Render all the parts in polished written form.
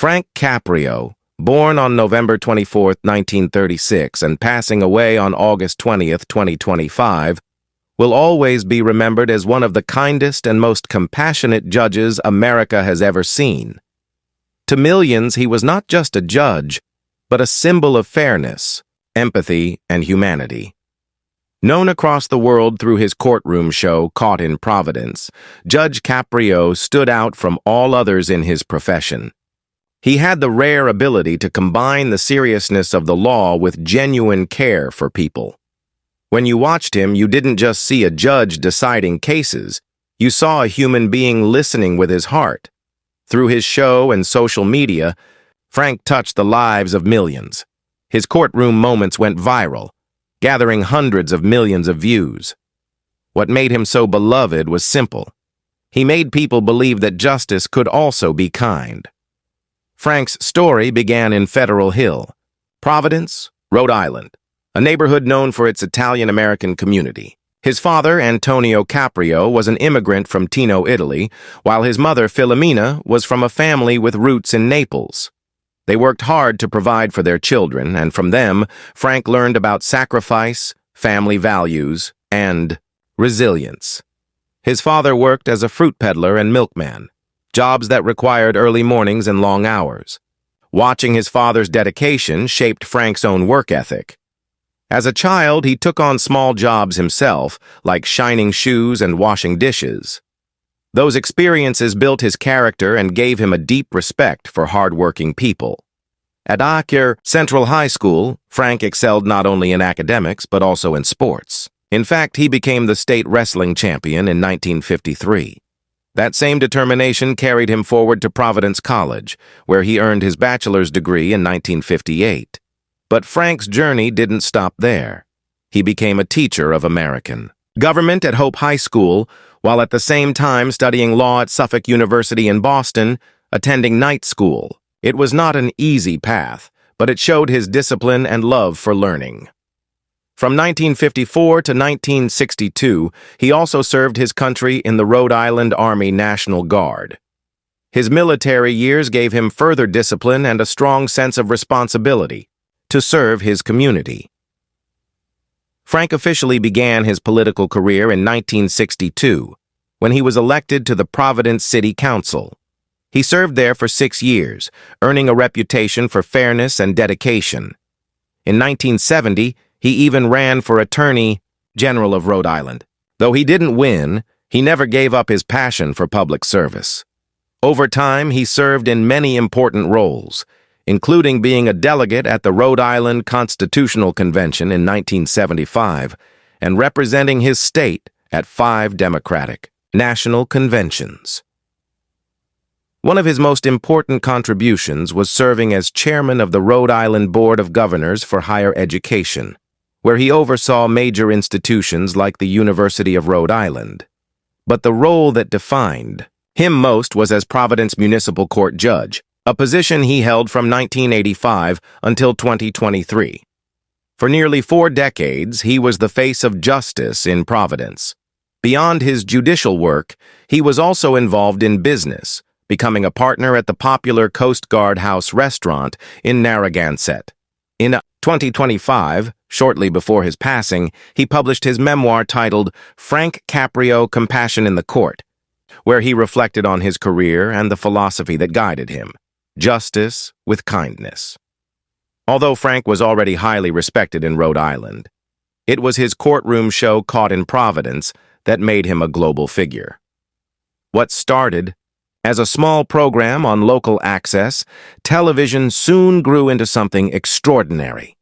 Frank Caprio, born on November 24, 1936 and passing away on August 20, 2025, will always be remembered as one of the kindest and most compassionate judges America has ever seen. To millions, he was not just a judge, but a symbol of fairness, empathy, and humanity. Known across the world through his courtroom show, Caught in Providence, Judge Caprio stood out from all others in his profession. He had the rare ability to combine the seriousness of the law with genuine care for people. When you watched him, you didn't just see a judge deciding cases, you saw a human being listening with his heart. Through his show and social media, Frank touched the lives of millions. His courtroom moments went viral, gathering hundreds of millions of views. What made him so beloved was simple. He made people believe that justice could also be kind. Frank's story began in Federal Hill, Providence, Rhode Island, a neighborhood known for its Italian-American community. His father, Antonio Caprio, was an immigrant from Tino, Italy, while his mother, Filomena, was from a family with roots in Naples. They worked hard to provide for their children, and from them, Frank learned about sacrifice, family values, and resilience. His father worked as a fruit peddler and milkman, jobs that required early mornings and long hours. Watching his father's dedication shaped Frank's own work ethic. As a child, he took on small jobs himself, like shining shoes and washing dishes. Those experiences built his character and gave him a deep respect for hard-working people. At Acre Central High School, Frank excelled not only in academics but also in sports. In fact, he became the state wrestling champion in 1953. That same determination carried him forward to Providence College, where he earned his bachelor's degree in 1958. But Frank's journey didn't stop there. He became a teacher of American government at Hope High School, while at the same time studying law at Suffolk University in Boston, attending night school. It was not an easy path, but it showed his discipline and love for learning. From 1954 to 1962, he also served his country in the Rhode Island Army National Guard. His military years gave him further discipline and a strong sense of responsibility to serve his community. Frank officially began his political career in 1962, when he was elected to the Providence City Council. He served there for 6 years, earning a reputation for fairness and dedication. In 1970, he even ran for Attorney General of Rhode Island. Though he didn't win, he never gave up his passion for public service. Over time, he served in many important roles, including being a delegate at the Rhode Island Constitutional Convention in 1975 and representing his state at 5 Democratic national conventions. One of his most important contributions was serving as chairman of the Rhode Island Board of Governors for Higher Education, where he oversaw major institutions like the University of Rhode Island. But the role that defined him most was as Providence Municipal Court Judge, a position he held from 1985 until 2023. For nearly 4 decades, he was the face of justice in Providence. Beyond his judicial work, he was also involved in business, becoming a partner at the popular Coast Guard House restaurant in Narragansett. In 2025, shortly before his passing, he published his memoir titled Frank Caprio, Compassion in the Court, where he reflected on his career and the philosophy that guided him: justice with kindness. Although Frank was already highly respected in Rhode Island, it was his courtroom show Caught in Providence that made him a global figure. What started as a small program on local access, television soon grew into something extraordinary.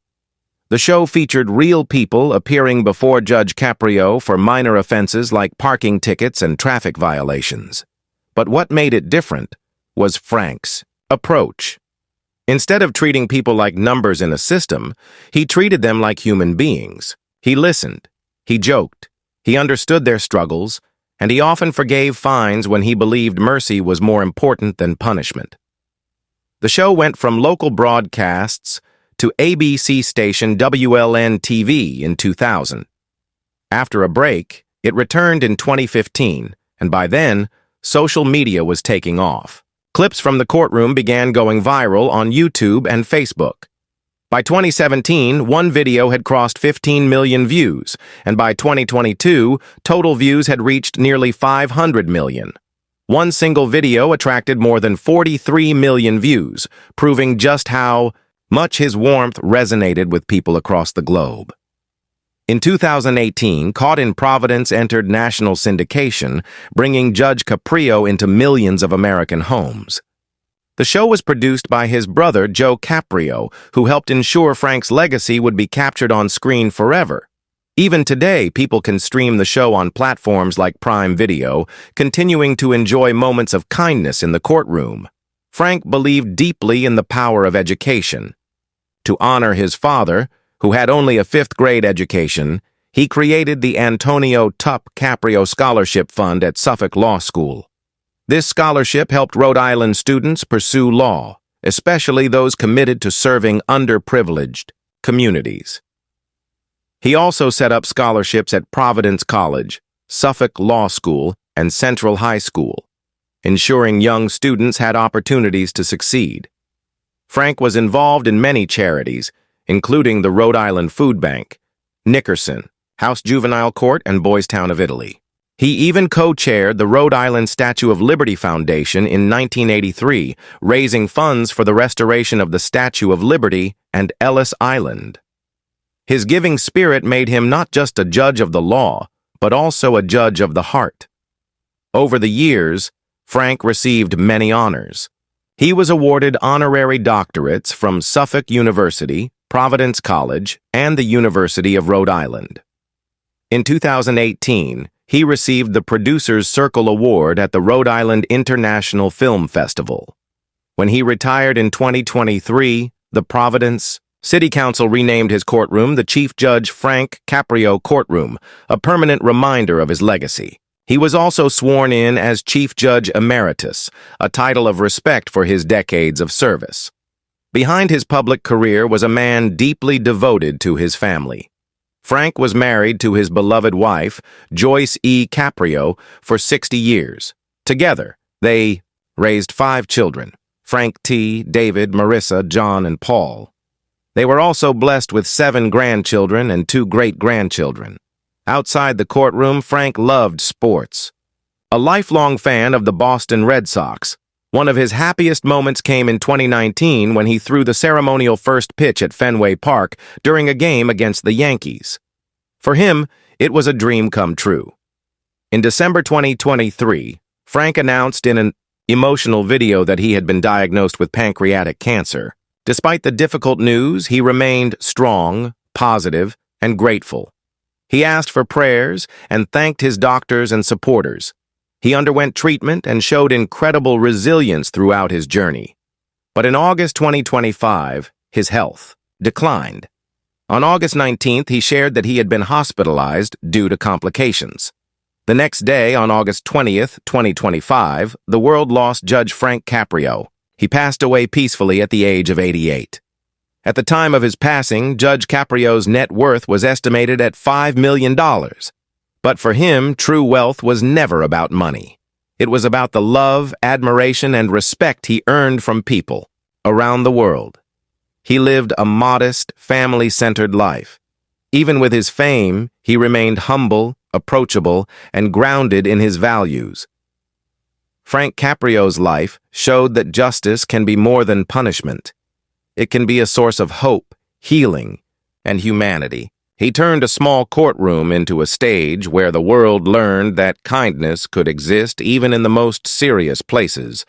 The show featured real people appearing before Judge Caprio for minor offenses like parking tickets and traffic violations. But what made it different was Frank's approach. Instead of treating people like numbers in a system, he treated them like human beings. He listened, he joked, he understood their struggles, and he often forgave fines when he believed mercy was more important than punishment. The show went from local broadcasts to ABC station WLN-TV in 2000. After a break, it returned in 2015, and by then, social media was taking off. Clips from the courtroom began going viral on YouTube and Facebook. By 2017, one video had crossed 15 million views, and by 2022, total views had reached nearly 500 million. One single video attracted more than 43 million views, proving just how much his warmth resonated with people across the globe. In 2018, Caught in Providence entered national syndication, bringing Judge Caprio into millions of American homes. The show was produced by his brother, Joe Caprio, who helped ensure Frank's legacy would be captured on screen forever. Even today, people can stream the show on platforms like Prime Video, continuing to enjoy moments of kindness in the courtroom. Frank believed deeply in the power of education. To honor his father, who had only a fifth-grade education, he created the Antonio Tup Caprio Scholarship Fund at Suffolk Law School. This scholarship helped Rhode Island students pursue law, especially those committed to serving underprivileged communities. He also set up scholarships at Providence College, Suffolk Law School, and Central High School, ensuring young students had opportunities to succeed. Frank was involved in many charities, including the Rhode Island Food Bank, Nickerson, House Juvenile Court, and Boys Town of Italy. He even co-chaired the Rhode Island Statue of Liberty Foundation in 1983, raising funds for the restoration of the Statue of Liberty and Ellis Island. His giving spirit made him not just a judge of the law, but also a judge of the heart. Over the years, Frank received many honors. He was awarded honorary doctorates from Suffolk University, Providence College, and the University of Rhode Island. In 2018, he received the Producer's Circle Award at the Rhode Island International Film Festival. When he retired in 2023, the Providence City Council renamed his courtroom the Chief Judge Frank Caprio Courtroom, a permanent reminder of his legacy. He was also sworn in as Chief Judge Emeritus, a title of respect for his decades of service. Behind his public career was a man deeply devoted to his family. Frank was married to his beloved wife, Joyce E. Caprio, for 60 years. Together, they raised 5 children, Frank T., David, Marissa, John, and Paul. They were also blessed with 7 grandchildren and 2 great-grandchildren. Outside the courtroom, Frank loved sports. A lifelong fan of the Boston Red Sox, one of his happiest moments came in 2019 when he threw the ceremonial first pitch at Fenway Park during a game against the Yankees. For him, it was a dream come true. In December 2023, Frank announced in an emotional video that he had been diagnosed with pancreatic cancer. Despite the difficult news, he remained strong, positive, and grateful. He asked for prayers and thanked his doctors and supporters. He underwent treatment and showed incredible resilience throughout his journey. But in August 2025, his health declined. On August 19th, he shared that he had been hospitalized due to complications. The next day, on August 20th, 2025, the world lost Judge Frank Caprio. He passed away peacefully at the age of 88. At the time of his passing, Judge Caprio's net worth was estimated at $5 million. But for him, true wealth was never about money. It was about the love, admiration, and respect he earned from people around the world. He lived a modest, family-centered life. Even with his fame, he remained humble, approachable, and grounded in his values. Frank Caprio's life showed that justice can be more than punishment. It can be a source of hope, healing, and humanity. He turned a small courtroom into a stage where the world learned that kindness could exist even in the most serious places.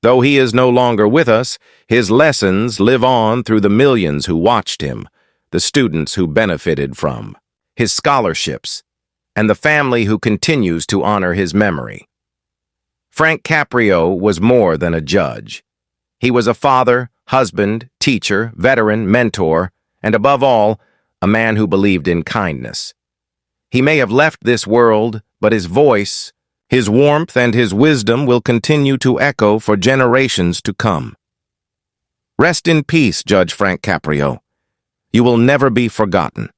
Though he is no longer with us, his lessons live on through the millions who watched him, the students who benefited from his scholarships, and the family who continues to honor his memory. Frank Caprio was more than a judge. He was a father, husband, teacher, veteran, mentor, and above all, a man who believed in kindness. He may have left this world, but his voice, his warmth, and his wisdom will continue to echo for generations to come. Rest in peace, Judge Frank Caprio. You will never be forgotten.